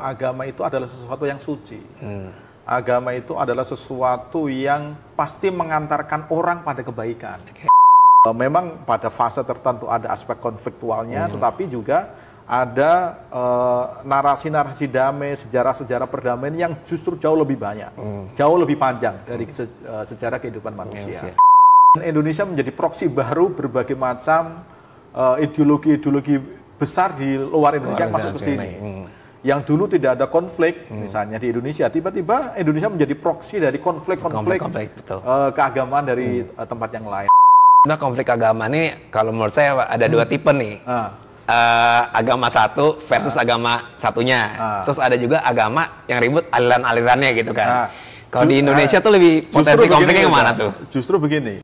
Agama itu adalah sesuatu yang suci. Agama itu adalah sesuatu yang pasti mengantarkan orang pada kebaikan. Memang pada fase tertentu ada aspek konfliktualnya, tetapi juga ada narasi-narasi damai, sejarah-sejarah perdamaian yang justru jauh lebih banyak, jauh lebih panjang dari sejarah kehidupan manusia. Indonesia menjadi proksi baru berbagai macam ideologi-ideologi besar di luar Indonesia yang masuk ke sini. Yang dulu tidak ada konflik, misalnya di Indonesia, tiba-tiba Indonesia menjadi proksi dari konflik keagamaan dari tempat yang lain. Nah, konflik agama ini kalau menurut saya ada dua tipe nih. Agama satu versus agama satunya. Terus ada juga agama yang ribut aliran-alirannya gitu kan. Kalau di Indonesia tuh lebih potensi konfliknya yang mana tuh? Justru begini.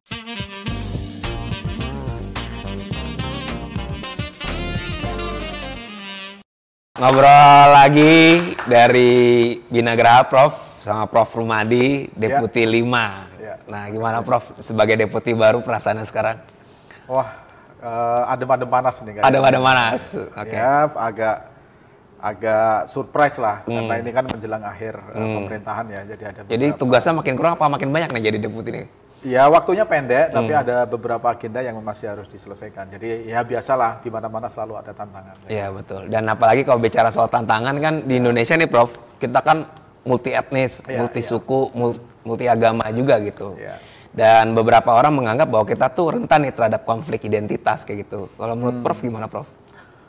Ngobrol lagi dari Binagraha, Prof, sama Prof Rumadi, Deputi 5. Nah, gimana Prof, sebagai Deputi baru perasaannya sekarang? Wah, adem-adem panas nih. Adem-adem panas, oke. Ya, agak surprise lah, karena ini kan menjelang akhir pemerintahan ya. Jadi tugasnya makin kurang apa makin banyak nih jadi Deputi nih? Ya, waktunya pendek, tapi ada beberapa agenda yang masih harus diselesaikan. Jadi ya biasalah, di mana-mana selalu ada tantangan. Iya, betul. Dan apalagi kalau bicara soal tantangan kan di Indonesia nih Prof, kita kan multi etnis, multi suku, multi agama juga gitu. Dan beberapa orang menganggap bahwa kita tuh rentan nih terhadap konflik identitas kayak gitu. Kalau menurut Prof gimana Prof?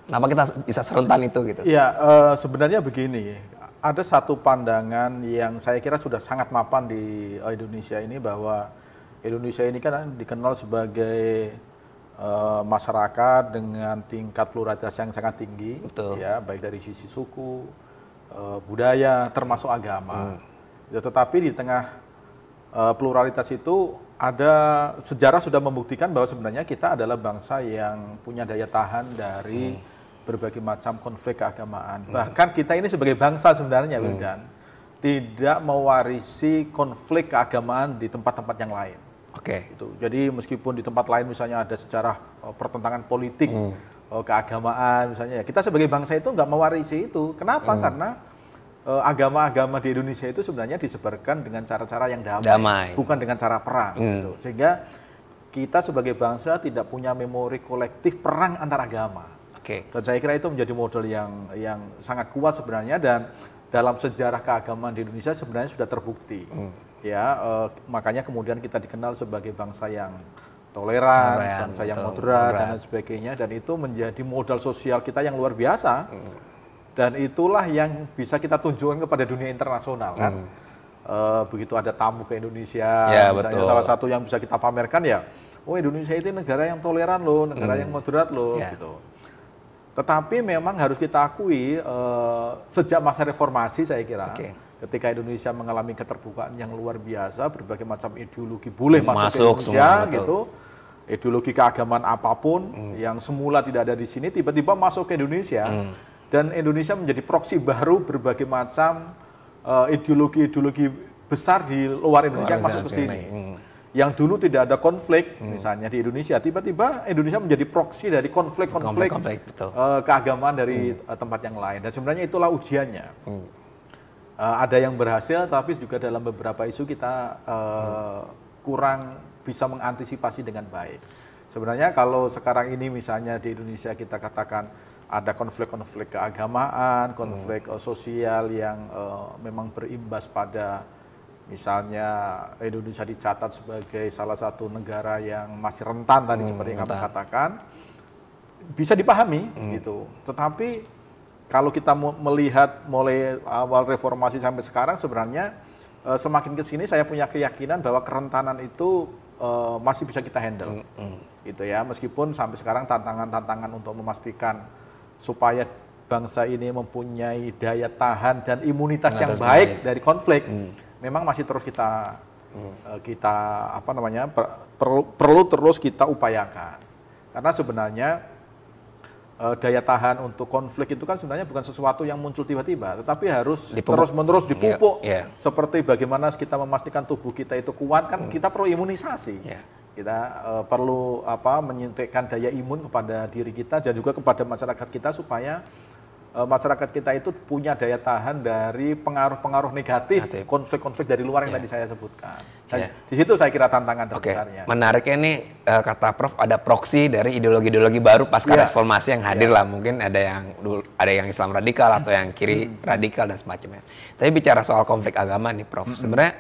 Kenapa kita bisa serentan itu gitu? Iya, sebenarnya begini. Ada satu pandangan yang saya kira sudah sangat mapan di Indonesia ini, bahwa Indonesia ini kan dikenal sebagai masyarakat dengan tingkat pluralitas yang sangat tinggi, ya, baik dari sisi suku, budaya, termasuk agama. Ya, tetapi di tengah pluralitas itu ada sejarah sudah membuktikan bahwa sebenarnya kita adalah bangsa yang punya daya tahan dari berbagai macam konflik keagamaan. Bahkan kita ini sebagai bangsa sebenarnya, Wildan, tidak mewarisi konflik keagamaan di tempat-tempat yang lain. Gitu. Jadi meskipun di tempat lain misalnya ada sejarah pertentangan politik, keagamaan misalnya, ya, kita sebagai bangsa itu nggak mewarisi itu. Kenapa? Karena agama-agama di Indonesia itu sebenarnya disebarkan dengan cara-cara yang damai, bukan dengan cara perang. Gitu. Sehingga kita sebagai bangsa tidak punya memori kolektif perang antar agama. Dan saya kira itu menjadi model yang sangat kuat sebenarnya, dan dalam sejarah keagamaan di Indonesia sebenarnya sudah terbukti. Ya, makanya kemudian kita dikenal sebagai bangsa yang toleran, bangsa yang moderat, dan lain sebagainya, dan itu menjadi modal sosial kita yang luar biasa. Dan itulah yang bisa kita tunjukkan kepada dunia internasional kan. Begitu ada tamu ke Indonesia, misalnya salah satu yang bisa kita pamerkan ya, oh Indonesia itu negara yang toleran loh, negara yang moderat loh, gitu. Tetapi memang harus kita akui, sejak masa reformasi saya kira, ketika Indonesia mengalami keterbukaan yang luar biasa, berbagai macam ideologi boleh masuk ke Indonesia, gitu. Ideologi keagamaan apapun yang semula tidak ada di sini, tiba-tiba masuk ke Indonesia. Dan Indonesia menjadi proksi baru berbagai macam ideologi-ideologi besar di luar Indonesia yang masuk ke sini. Yang dulu tidak ada konflik, misalnya di Indonesia, tiba-tiba Indonesia menjadi proksi dari konflik-konflik keagamaan dari tempat yang lain. Dan sebenarnya itulah ujiannya. Ada yang berhasil, tapi juga dalam beberapa isu kita kurang bisa mengantisipasi dengan baik. Sebenarnya kalau sekarang ini misalnya di Indonesia kita katakan ada konflik-konflik keagamaan, konflik sosial yang memang berimbas pada, misalnya Indonesia dicatat sebagai salah satu negara yang masih rentan tadi seperti yang kamu katakan, bisa dipahami gitu. Tetapi kalau kita melihat mulai awal reformasi sampai sekarang, sebenarnya semakin ke sini saya punya keyakinan bahwa kerentanan itu masih bisa kita handle, gitu ya. Meskipun sampai sekarang tantangan-tantangan untuk memastikan supaya bangsa ini mempunyai daya tahan dan imunitas yang baik dari konflik, memang masih terus kita perlu terus kita upayakan. Karena sebenarnya daya tahan untuk konflik itu kan sebenarnya bukan sesuatu yang muncul tiba-tiba, tetapi harus terus-menerus dipupuk. Seperti bagaimana kita memastikan tubuh kita itu kuat, kan kita perlu imunisasi. Kita perlu menyuntikkan daya imun kepada diri kita dan juga kepada masyarakat kita supaya masyarakat kita itu punya daya tahan dari pengaruh-pengaruh negatif, konflik-konflik dari luar yang tadi saya sebutkan. Dan di situ saya kira tantangan terbesarnya. Menariknya ini kata Prof ada proksi dari ideologi-ideologi baru pasca reformasi yang hadir lah. Mungkin ada yang Islam radikal atau yang kiri radikal dan semacamnya. Tapi bicara soal konflik agama nih Prof, sebenarnya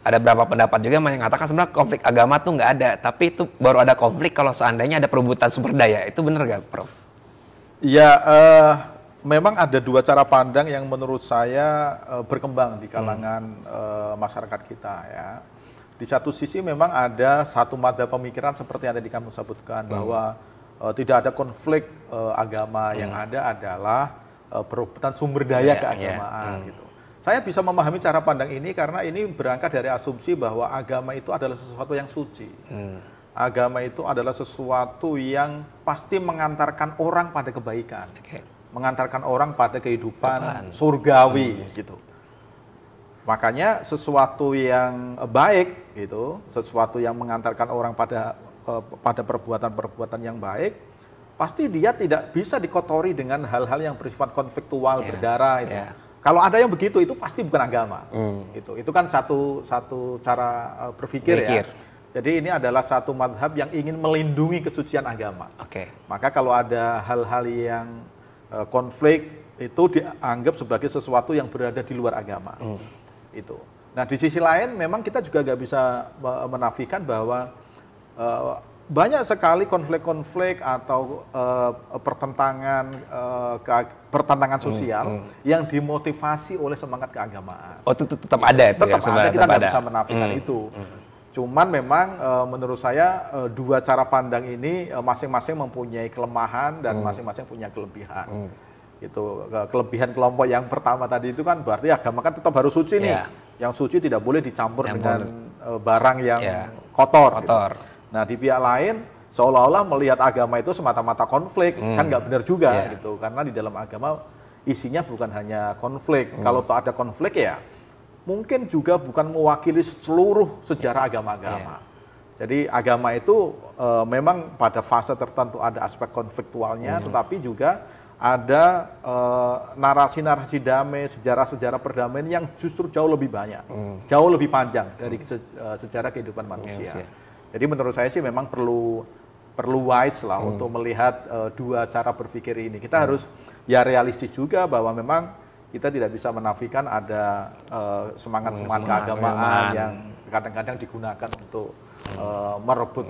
ada beberapa pendapat juga yang mengatakan sebenarnya konflik agama tuh nggak ada, tapi itu baru ada konflik kalau seandainya ada perebutan sumber daya. Itu benar nggak Prof? Ya, memang ada dua cara pandang yang menurut saya berkembang di kalangan masyarakat kita ya. Di satu sisi memang ada satu mata pemikiran seperti yang tadi kamu sebutkan bahwa tidak ada konflik agama, yang ada adalah perebutan sumber daya keagamaan gitu. Saya bisa memahami cara pandang ini karena ini berangkat dari asumsi bahwa agama itu adalah sesuatu yang suci. Agama itu adalah sesuatu yang pasti mengantarkan orang pada kebaikan. Mengantarkan orang pada kehidupan surgawi gitu. Makanya sesuatu yang baik gitu, sesuatu yang mengantarkan orang pada perbuatan-perbuatan yang baik, pasti dia tidak bisa dikotori dengan hal-hal yang bersifat konfliktual, berdarah itu. Kalau ada yang begitu itu pasti bukan agama. Itu kan satu cara berpikir ya. Jadi ini adalah satu mazhab yang ingin melindungi kesucian agama. Maka kalau ada hal-hal yang konflik itu dianggap sebagai sesuatu yang berada di luar agama. Itu. Nah di sisi lain memang kita juga nggak bisa menafikan bahwa banyak sekali konflik-konflik atau pertentangan sosial yang dimotivasi oleh semangat keagamaan. Oh itu tetap ada itu tetap ada, kita nggak bisa menafikan itu. Cuman memang menurut saya dua cara pandang ini masing-masing mempunyai kelemahan dan masing-masing punya kelebihan. Itu kelebihan kelompok yang pertama tadi itu kan berarti agama kan tetap harus suci nih. Yang suci tidak boleh dicampur dengan barang yang kotor. Gitu. Nah di pihak lain seolah-olah melihat agama itu semata-mata konflik, kan nggak benar juga gitu. Karena di dalam agama isinya bukan hanya konflik. Kalau ada konflik ya mungkin juga bukan mewakili seluruh sejarah agama-agama. Jadi agama itu memang pada fase tertentu ada aspek konfliktualnya, tetapi juga ada narasi-narasi damai, sejarah-sejarah perdamaian yang justru jauh lebih banyak, jauh lebih panjang dari sejarah kehidupan manusia. Jadi menurut saya sih memang perlu wise lah untuk melihat dua cara berpikir ini. Kita harus ya realistis juga bahwa memang kita tidak bisa menafikan ada semangat-semangat keagamaan yang kadang-kadang digunakan untuk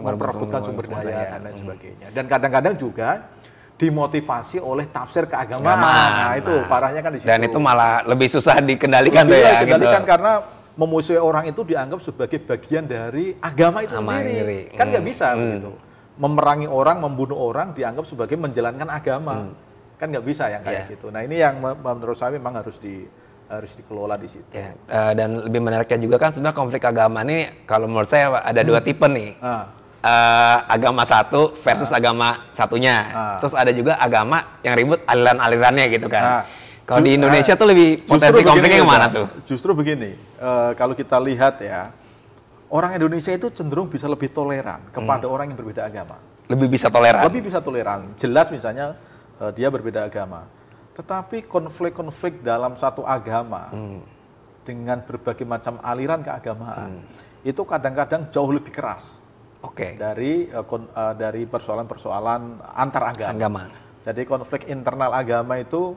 merebutkan sumber daya dan lain sebagainya. Dan kadang-kadang juga dimotivasi oleh tafsir keagamaan. Nah itu parahnya kan di situ. Dan itu malah lebih susah dikendalikan tuh ya. Dikendalikan gitu. Karena memusuhi orang itu dianggap sebagai bagian dari agama itu sendiri. Kan nggak bisa begitu. Memerangi orang, membunuh orang dianggap sebagai menjalankan agama. Kan nggak bisa yang kayak gitu. Nah ini yang menurut saya memang harus dikelola di situ. Dan lebih menariknya juga kan sebenarnya konflik agama ini kalau menurut saya ada dua tipe nih. Agama satu versus agama satunya. Terus ada juga agama yang ribut aliran-alirannya gitu kan. Kalau di Indonesia tuh lebih potensi konfliknya kemana tuh? Justru begini, kalau kita lihat ya, orang Indonesia itu cenderung bisa lebih toleran kepada orang yang berbeda agama. Lebih bisa toleran? Lebih bisa toleran. Jelas misalnya dia berbeda agama. Tetapi konflik-konflik dalam satu agama dengan berbagai macam aliran keagamaan itu kadang-kadang jauh lebih keras. Dari persoalan-persoalan antar agama. Jadi konflik internal agama itu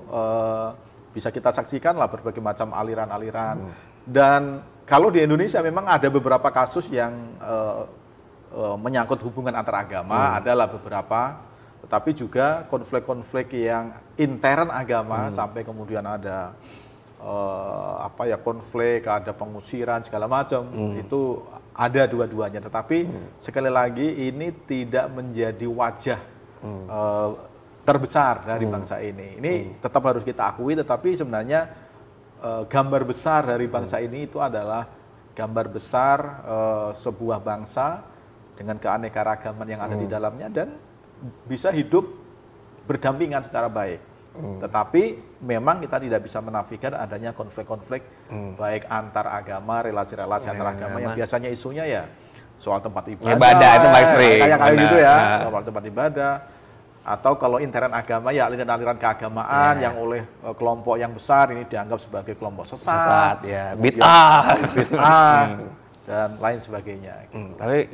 bisa kita saksikan lah berbagai macam aliran-aliran. Dan kalau di Indonesia memang ada beberapa kasus yang menyangkut hubungan antar agama, adalah beberapa. Tetapi juga konflik-konflik yang intern agama sampai kemudian ada konflik, ada pengusiran segala macam itu ada dua-duanya. Tetapi sekali lagi ini tidak menjadi wajah terbesar dari bangsa ini. Ini tetap harus kita akui, tetapi sebenarnya gambar besar dari bangsa ini itu adalah gambar besar sebuah bangsa dengan keanekaragaman yang ada di dalamnya dan bisa hidup berdampingan secara baik. Tetapi memang kita tidak bisa menafikan adanya konflik-konflik baik antar agama, relasi-relasi antar agama yang biasanya isunya ya soal tempat ibadah. Ibadah itu paling sering. Kayak gitu ya, soal tempat ibadah. Atau kalau intern agama ya aliran-aliran keagamaan yang oleh kelompok yang besar ini dianggap sebagai kelompok sesat, ya, bid'ah, dan lain sebagainya. Tapi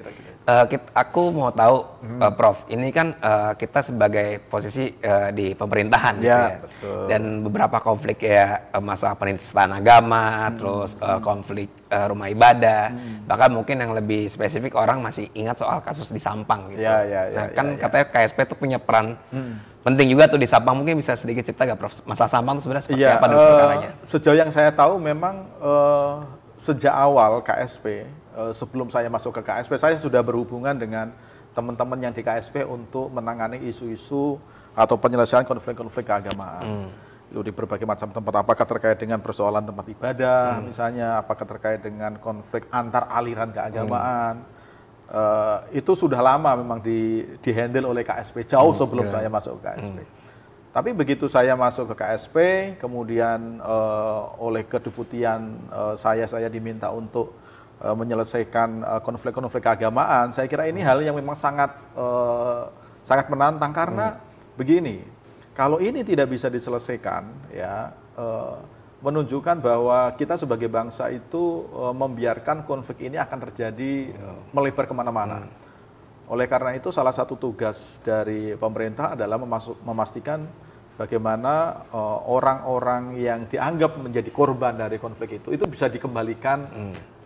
aku mau tahu, Prof, ini kan kita sebagai posisi di pemerintahan gitu ya, betul. Dan beberapa konflik ya, masalah penistaan agama, terus konflik rumah ibadah, bahkan mungkin yang lebih spesifik orang masih ingat soal kasus di Sampang gitu. Katanya KSP itu punya peran penting juga tuh di Sampang. Mungkin bisa sedikit cerita nggak, Prof? Masalah Sampang itu sebenarnya seperti apa dulu perkaranya? Sejauh yang saya tahu memang sejak awal KSP, sebelum saya masuk ke KSP, saya sudah berhubungan dengan teman-teman yang di KSP untuk menangani isu-isu atau penyelesaian konflik-konflik keagamaan. Itu di berbagai macam tempat, apakah terkait dengan persoalan tempat ibadah, misalnya, apakah terkait dengan konflik antar aliran keagamaan. Itu sudah lama memang di-handle oleh KSP, jauh sebelum saya masuk ke KSP. Tapi begitu saya masuk ke KSP, kemudian oleh kedeputian saya diminta untuk menyelesaikan konflik-konflik keagamaan. Saya kira ini hal yang memang sangat menantang karena begini, kalau ini tidak bisa diselesaikan, ya menunjukkan bahwa kita sebagai bangsa itu membiarkan konflik ini akan terjadi melebar kemana-mana. Oleh karena itu salah satu tugas dari pemerintah adalah memastikan bagaimana orang-orang yang dianggap menjadi korban dari konflik itu bisa dikembalikan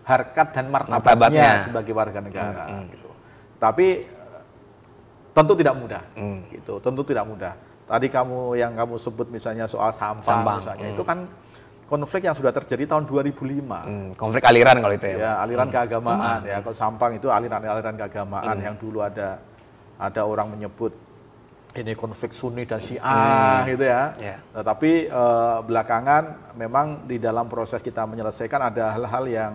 harkat dan martabatnya sebagai warga negara. Gitu. Tapi tentu tidak mudah. Gitu. Tentu tidak mudah. Tadi yang kamu sebut misalnya soal Sampang. Misalnya itu kan konflik yang sudah terjadi tahun 2005. Konflik aliran kalau itu ya. Ya, aliran keagamaan ya. Kalau Sampang itu aliran keagamaan yang dulu ada orang menyebut ini konflik Sunni dan Syiah gitu ya. Nah, tapi belakangan memang di dalam proses kita menyelesaikan ada hal-hal yang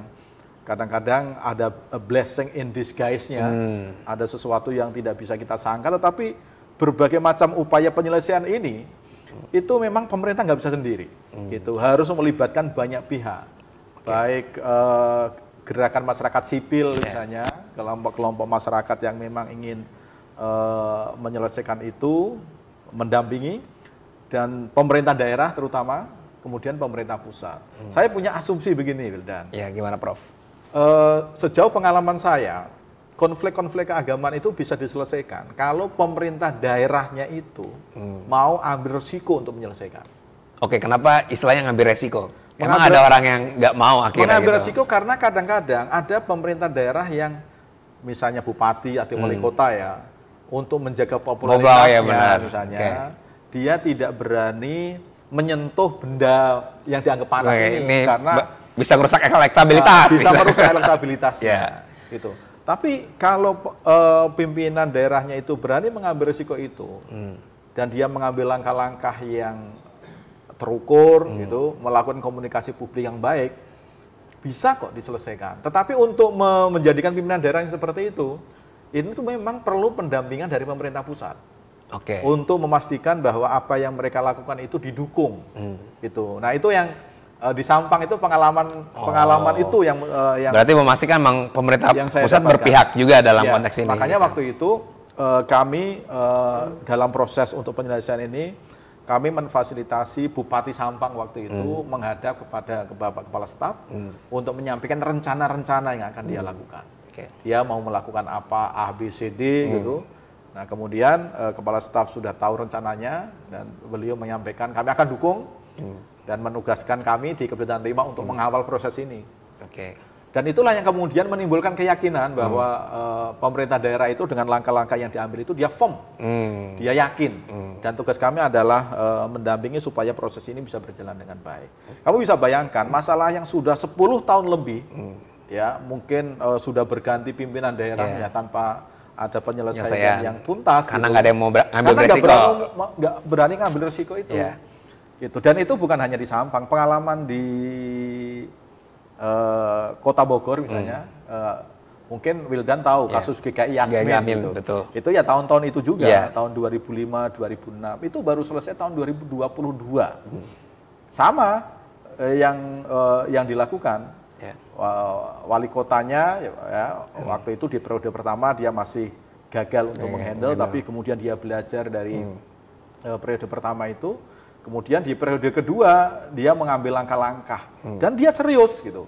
kadang-kadang ada blessing in disguise-nya. Ada sesuatu yang tidak bisa kita sangka, tetapi berbagai macam upaya penyelesaian ini itu memang pemerintah nggak bisa sendiri, gitu. Harus melibatkan banyak pihak, baik gerakan masyarakat sipil misalnya, kelompok-kelompok masyarakat yang memang ingin menyelesaikan itu, mendampingi, dan pemerintah daerah terutama, kemudian pemerintah pusat. Saya punya asumsi begini, Wildan. Ya, gimana, Prof? Sejauh pengalaman saya, konflik-konflik keagamaan itu bisa diselesaikan kalau pemerintah daerahnya itu mau ambil resiko untuk menyelesaikan. Oke, kenapa istilahnya ngambil resiko? Emang ada orang yang nggak mau akhirnya mengambil resiko karena kadang-kadang ada pemerintah daerah yang misalnya bupati atau wali kota ya, untuk menjaga popularitasnya misalnya, dia tidak berani menyentuh benda yang dianggap panas ini karena bisa merusak elektabilitas. Bisa merusak elektabilitasnya. Gitu. Tapi kalau pimpinan daerahnya itu berani mengambil risiko itu, dan dia mengambil langkah-langkah yang terukur, gitu, melakukan komunikasi publik yang baik, bisa kok diselesaikan. Tetapi untuk menjadikan pimpinan daerah yang seperti itu, ini tuh memang perlu pendampingan dari pemerintah pusat. Untuk memastikan bahwa apa yang mereka lakukan itu didukung, gitu. Nah itu yang di Sampang itu pengalaman itu yang berarti memastikan memang pemerintah pusat berpihak juga dalam konteks ini. Makanya waktu itu kami dalam proses untuk penyelesaian ini kami memfasilitasi Bupati Sampang waktu itu menghadap kepada Bapak Kepala Staf untuk menyampaikan rencana-rencana yang akan dia lakukan. Dia mau melakukan apa A, B, C, D gitu. Nah kemudian Kepala Staf sudah tahu rencananya dan beliau menyampaikan kami akan dukung. Dan menugaskan kami di Kementerian 5 untuk mengawal proses ini. Dan itulah yang kemudian menimbulkan keyakinan bahwa pemerintah daerah itu dengan langkah-langkah yang diambil itu dia firm, dia yakin. Dan tugas kami adalah mendampingi supaya proses ini bisa berjalan dengan baik. Kamu bisa bayangkan masalah yang sudah 10 tahun lebih, ya mungkin sudah berganti pimpinan daerahnya tanpa ada penyelesaian yang tuntas. Karena nggak ada yang mau ngambil resiko. Nggak berani ngambil resiko itu. Gitu. Dan itu bukan hanya di Sampang, pengalaman di Kota Bogor misalnya, mungkin Wildan tahu kasus GKI Yasmin gitu. Itu ya tahun-tahun itu juga, tahun 2005, 2006, itu baru selesai tahun 2022. Sama yang dilakukan, wali kotanya waktu itu di periode pertama dia masih gagal untuk menghandle, tapi kemudian dia belajar dari periode pertama itu, kemudian di periode kedua dia mengambil langkah-langkah dan dia serius gitu.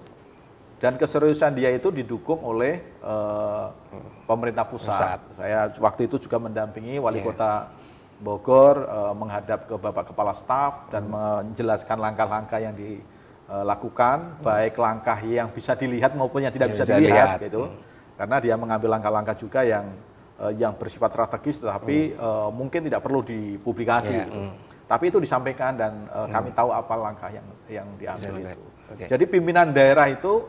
Dan keseriusan dia itu didukung oleh pemerintah pusat. Saya waktu itu juga mendampingi wali kota Bogor menghadap ke Bapak Kepala Staf dan menjelaskan langkah-langkah yang dilakukan, baik langkah yang bisa dilihat maupun yang tidak bisa dilihat gitu. Karena dia mengambil langkah-langkah juga yang bersifat strategis, tetapi mungkin tidak perlu dipublikasi. Tapi itu disampaikan dan kami tahu apa langkah yang diambil itu. Jadi pimpinan daerah itu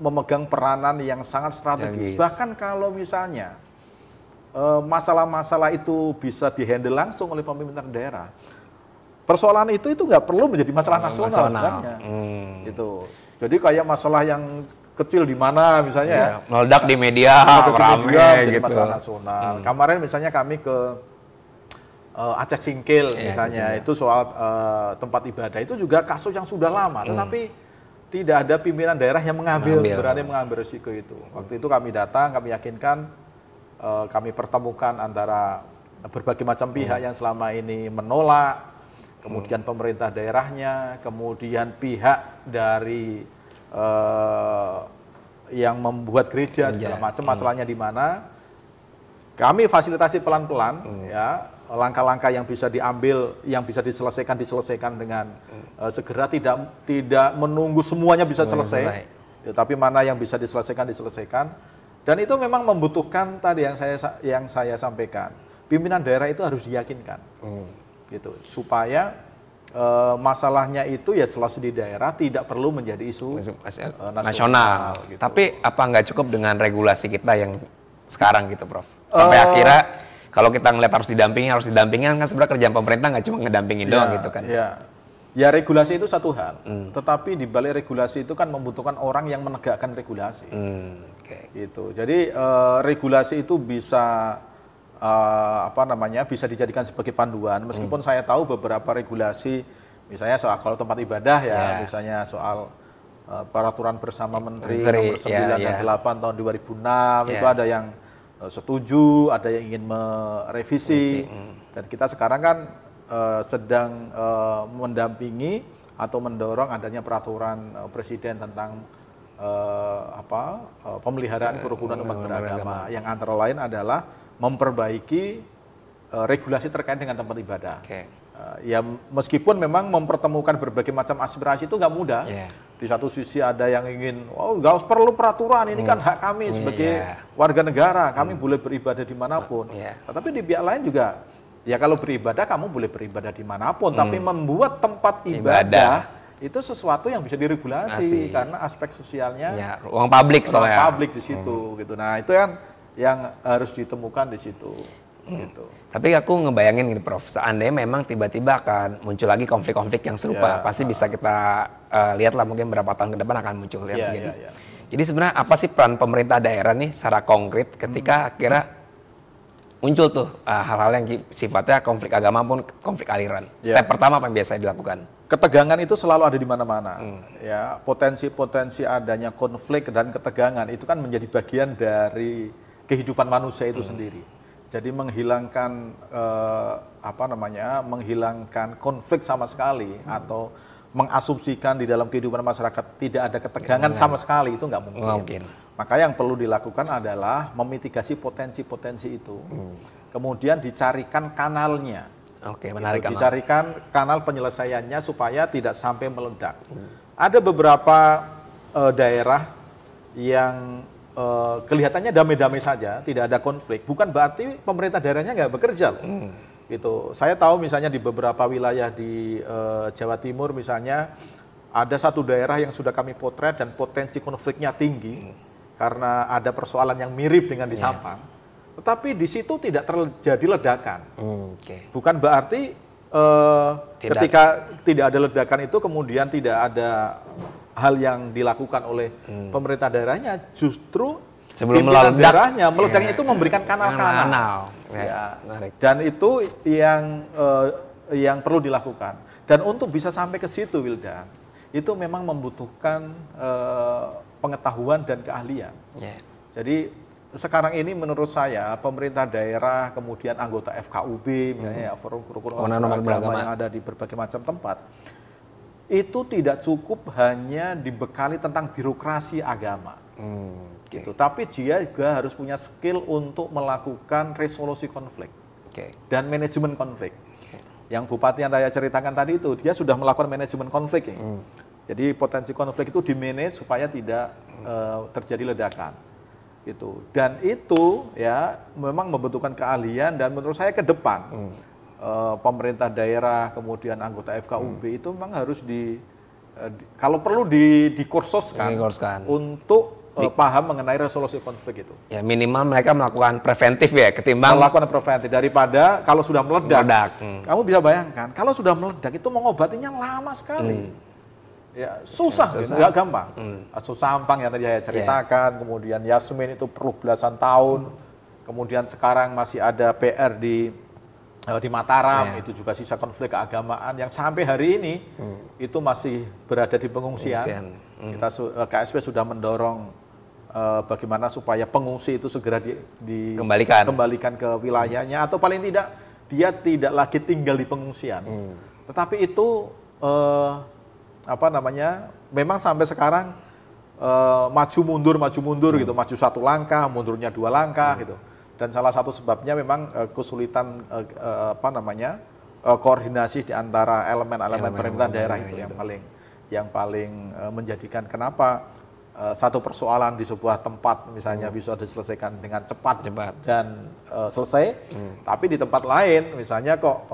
memegang peranan yang sangat strategis. Bahkan kalau misalnya masalah-masalah itu bisa dihandle langsung oleh pimpinan daerah, persoalan itu nggak perlu menjadi masalah nasional sebenarnya. Gitu. Jadi kayak masalah yang kecil di mana misalnya meledak di media, ramai gitu. Masalah nasional. Kemarin misalnya kami ke Aceh Singkil misalnya, itu soal tempat ibadah itu juga kasus yang sudah lama, tetapi tidak ada pimpinan daerah yang berani mengambil risiko itu. Waktu itu kami datang, kami yakinkan, kami pertemukan antara berbagai macam pihak yang selama ini menolak, kemudian pemerintah daerahnya, kemudian pihak dari yang membuat gereja segala macam, masalahnya di mana. Kami fasilitasi pelan-pelan, ya, langkah-langkah yang bisa diambil, yang bisa diselesaikan dengan segera, tidak menunggu semuanya bisa selesai. Ya, tapi mana yang bisa diselesaikan. Dan itu memang membutuhkan tadi yang saya sampaikan. Pimpinan daerah itu harus diyakinkan, gitu, supaya masalahnya itu ya selesai di daerah, tidak perlu menjadi isu nasional. Gitu. Tapi apa nggak cukup dengan regulasi kita yang sekarang gitu, Prof? Sampai akhirnya kalau kita ngeliat harus didampingi kan sebenarnya kerjaan pemerintah nggak cuma ngedampingin doang gitu kan. Ya regulasi itu satu hal, tetapi di balik regulasi itu kan membutuhkan orang yang menegakkan regulasi. Gitu. Jadi regulasi itu bisa bisa dijadikan sebagai panduan, meskipun saya tahu beberapa regulasi, misalnya soal kalau tempat ibadah misalnya soal peraturan bersama Menteri nomor 9 dan 8 tahun 2006 itu ada yang setuju, ada yang ingin merevisi, dan kita sekarang kan sedang mendampingi atau mendorong adanya peraturan presiden tentang pemeliharaan kerukunan umat beragama, yang antara lain adalah memperbaiki regulasi terkait dengan tempat ibadah. Ya meskipun memang mempertemukan berbagai macam aspirasi itu nggak mudah. Di satu sisi ada yang ingin, nggak perlu peraturan, ini kan hak kami sebagai warga negara, kami boleh beribadah dimanapun. Tetapi di pihak lain juga, ya kalau beribadah kamu boleh beribadah dimanapun, tapi membuat tempat ibadah itu sesuatu yang bisa diregulasi karena aspek sosialnya, ruang publik soalnya. Ruang publik di situ, gitu. Nah itu kan yang harus ditemukan di situ. Gitu. Tapi aku ngebayangin gitu, Prof, seandainya memang tiba-tiba akan muncul lagi konflik-konflik yang serupa, pasti bisa kita lihat lah mungkin berapa tahun ke depan akan muncul Jadi sebenarnya apa sih peran pemerintah daerah nih secara konkret ketika akhirnya muncul tuh hal-hal yang sifatnya konflik agama maupun konflik aliran? Step pertama apa yang biasa dilakukan? Ketegangan itu selalu ada di mana-mana. Ya, potensi-potensi adanya konflik dan ketegangan itu kan menjadi bagian dari kehidupan manusia itu sendiri. Jadi menghilangkan menghilangkan konflik sama sekali atau mengasumsikan di dalam kehidupan masyarakat tidak ada ketegangan sama sekali, itu nggak mungkin. Maka yang perlu dilakukan adalah memitigasi potensi-potensi itu. Kemudian dicarikan kanalnya. Menarik. Dicarikan kanal penyelesaiannya supaya tidak sampai meledak. Ada beberapa daerah yang kelihatannya damai-damai saja, tidak ada konflik, bukan berarti pemerintah daerahnya nggak bekerja loh. Gitu. Saya tahu misalnya di beberapa wilayah di Jawa Timur misalnya, ada satu daerah yang sudah kami potret dan potensi konfliknya tinggi karena ada persoalan yang mirip dengan di Sampang, tetapi di situ tidak terjadi ledakan. Bukan berarti ketika tidak ada ledakan itu kemudian tidak ada hal yang dilakukan oleh pemerintah daerahnya, justru sebelum daerahnya meledaknya itu memberikan kanal-kanal. Dan itu yang perlu dilakukan. Dan untuk bisa sampai ke situ, Wildan, itu memang membutuhkan pengetahuan dan keahlian. Jadi sekarang ini menurut saya pemerintah daerah, kemudian anggota FKUB, misalnya forum kerukunan agama yang ada di berbagai macam tempat, itu tidak cukup hanya dibekali tentang birokrasi agama, gitu. Tapi dia juga harus punya skill untuk melakukan resolusi konflik dan manajemen konflik. Yang bupati yang saya ceritakan tadi itu, dia sudah melakukan manajemen konflik. Jadi potensi konflik itu dimanage supaya tidak terjadi ledakan. Gitu. Dan itu ya memang membutuhkan keahlian, dan menurut saya ke depan pemerintah daerah kemudian anggota FKUB itu memang harus kalau perlu dikursuskan untuk paham mengenai resolusi konflik itu. Ya minimal mereka melakukan preventif ya ketimbang melakukan preventif daripada kalau sudah meledak. Kamu bisa bayangkan kalau sudah meledak itu mengobatinya lama sekali. Ya, susah. Nggak gampang. Kasus Sampang yang tadi saya ceritakan, kemudian Yasmin itu perlu belasan tahun, kemudian sekarang masih ada PR di Mataram, itu juga sisa konflik keagamaan yang sampai hari ini itu masih berada di pengungsian. Kita KSP sudah mendorong bagaimana supaya pengungsi itu segera dikembalikan ke wilayahnya, atau paling tidak dia tidak lagi tinggal di pengungsian. Tetapi itu memang sampai sekarang maju mundur gitu, maju satu langkah, mundurnya dua langkah gitu. Dan salah satu sebabnya memang kesulitan koordinasi di antara elemen-elemen pemerintah daerah itu yang paling menjadikan kenapa satu persoalan di sebuah tempat misalnya bisa diselesaikan dengan cepat dan selesai, tapi di tempat lain misalnya kok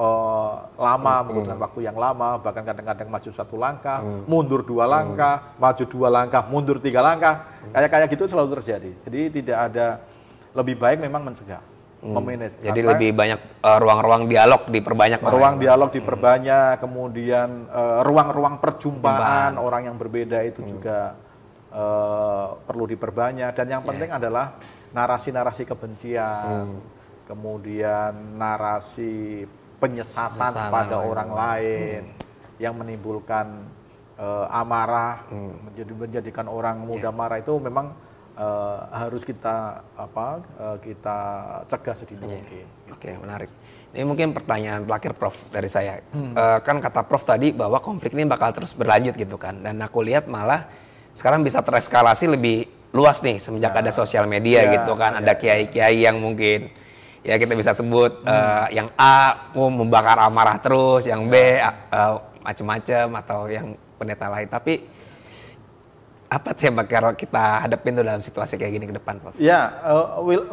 lama, membutuhkan waktu yang lama, bahkan kadang-kadang maju satu langkah, mundur dua langkah, maju dua langkah, mundur tiga langkah, kayak gitu selalu terjadi. Jadi tidak ada, lebih baik memang mencegah, memanage. Jadi lebih banyak ruang-ruang dialog diperbanyak. Dialog diperbanyak, kemudian ruang-ruang perjumpaan orang yang berbeda itu juga perlu diperbanyak, dan yang penting adalah narasi-narasi kebencian, kemudian narasi penyesatan pada orang lain yang menimbulkan amarah, menjadikan orang mudah marah, itu memang harus kita cegah sedini mungkin. Oke, menarik. Ini mungkin pertanyaan terakhir Prof dari saya. Kan kata Prof tadi bahwa konflik ini bakal terus berlanjut gitu kan, dan aku lihat malah sekarang bisa tereskalasi lebih luas nih semenjak ada sosial media gitu kan. Ada kiai-kiai yang mungkin ya kita bisa sebut yang A mau membakar amarah terus, yang B macam-macam, atau yang pendeta lain. Tapi apa sih yang bakal kita hadapin tuh dalam situasi kayak gini ke depan, Prof? Ya,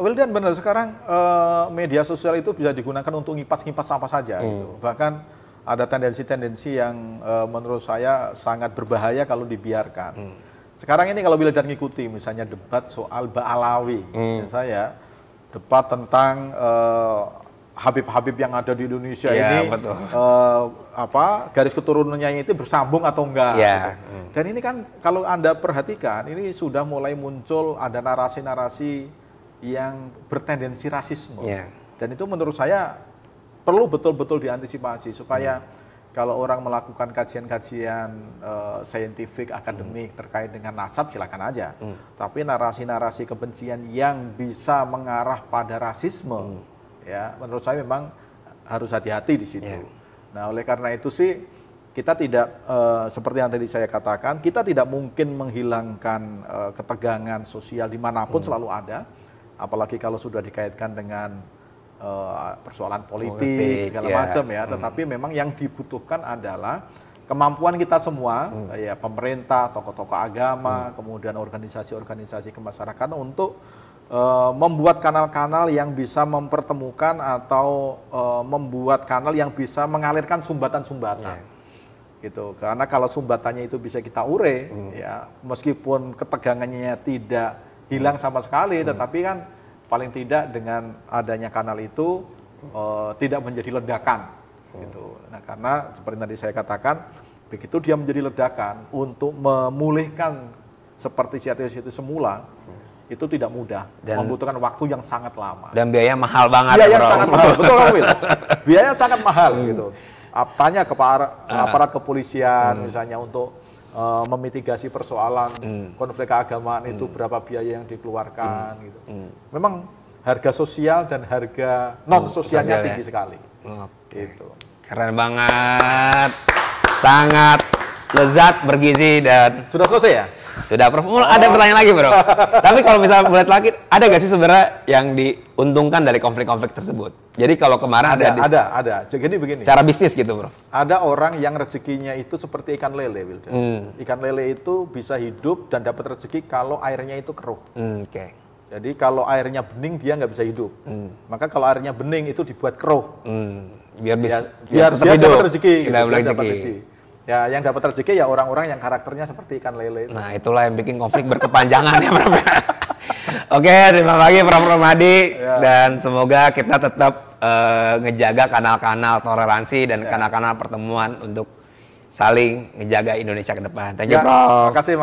Wildan benar, sekarang media sosial itu bisa digunakan untuk ngipas-ngipas apa saja gitu. Bahkan ada tendensi-tendensi yang menurut saya sangat berbahaya kalau dibiarkan. Sekarang ini kalau Wildan ngikuti misalnya debat soal Ba'alawi, misalnya debat tentang Habib-habib yang ada di Indonesia ini, garis keturunannya itu bersambung atau enggak. Gitu. Dan ini kan kalau Anda perhatikan, ini sudah mulai muncul ada narasi-narasi yang bertendensi rasisme. Dan itu menurut saya perlu betul-betul diantisipasi supaya kalau orang melakukan kajian-kajian saintifik, akademik terkait dengan nasab, silakan aja. Tapi narasi-narasi kebencian yang bisa mengarah pada rasisme, ya menurut saya memang harus hati-hati di situ. Nah, oleh karena itu sih kita tidak seperti yang tadi saya katakan, kita tidak mungkin menghilangkan ketegangan sosial dimanapun, selalu ada. Apalagi kalau sudah dikaitkan dengan persoalan politik segala macam ya. Tetapi memang yang dibutuhkan adalah kemampuan kita semua, ya pemerintah, tokoh-tokoh agama, kemudian organisasi-organisasi kemasyarakatan untuk membuat kanal-kanal yang bisa mempertemukan atau membuat kanal yang bisa mengalirkan sumbatan-sumbatan. Gitu. Karena kalau sumbatannya itu bisa kita ure, ya meskipun ketegangannya tidak hilang sama sekali, tetapi kan paling tidak dengan adanya kanal itu tidak menjadi ledakan, gitu. Nah, karena seperti tadi saya katakan, begitu dia menjadi ledakan, untuk memulihkan seperti situasi itu semula, itu tidak mudah, dan membutuhkan waktu yang sangat lama. Dan biaya mahal banget. Biaya sangat mahal, betul Pak Wil. Biaya sangat mahal gitu. Tanya ke aparat kepolisian misalnya untuk memitigasi persoalan konflik keagamaan itu berapa biaya yang dikeluarkan gitu. Memang harga sosial dan harga non sosialnya tinggi sekali. Gitu. Keren banget. Sangat lezat, bergizi dan sudah selesai ya? Sudah, Prof. Ada pertanyaan lagi, Bro. Tapi kalau misalnya boleh lagi, ada gak sih sebenarnya yang diuntungkan dari konflik-konflik tersebut? Jadi kalau kemarin ada. Jadi begini. Cara bisnis gitu, Prof. Ada orang yang rezekinya itu seperti ikan lele, Wildan. Ikan lele itu bisa hidup dan dapat rezeki kalau airnya itu keruh. Oke. Jadi kalau airnya bening dia nggak bisa hidup. Maka kalau airnya bening itu dibuat keruh. Biar dia dapat rezeki. Gitu, dapat rezeki. Ya, yang dapat rezeki ya orang-orang yang karakternya seperti ikan lele itu. Nah, itulah yang bikin konflik berkepanjangan ya, Prof. Oke, terima kasih Prof. Romadi dan semoga kita tetap ngejaga kanal-kanal toleransi dan kanal-kanal pertemuan untuk saling ngejaga Indonesia ke depan. Thank you, Prof. Makasih.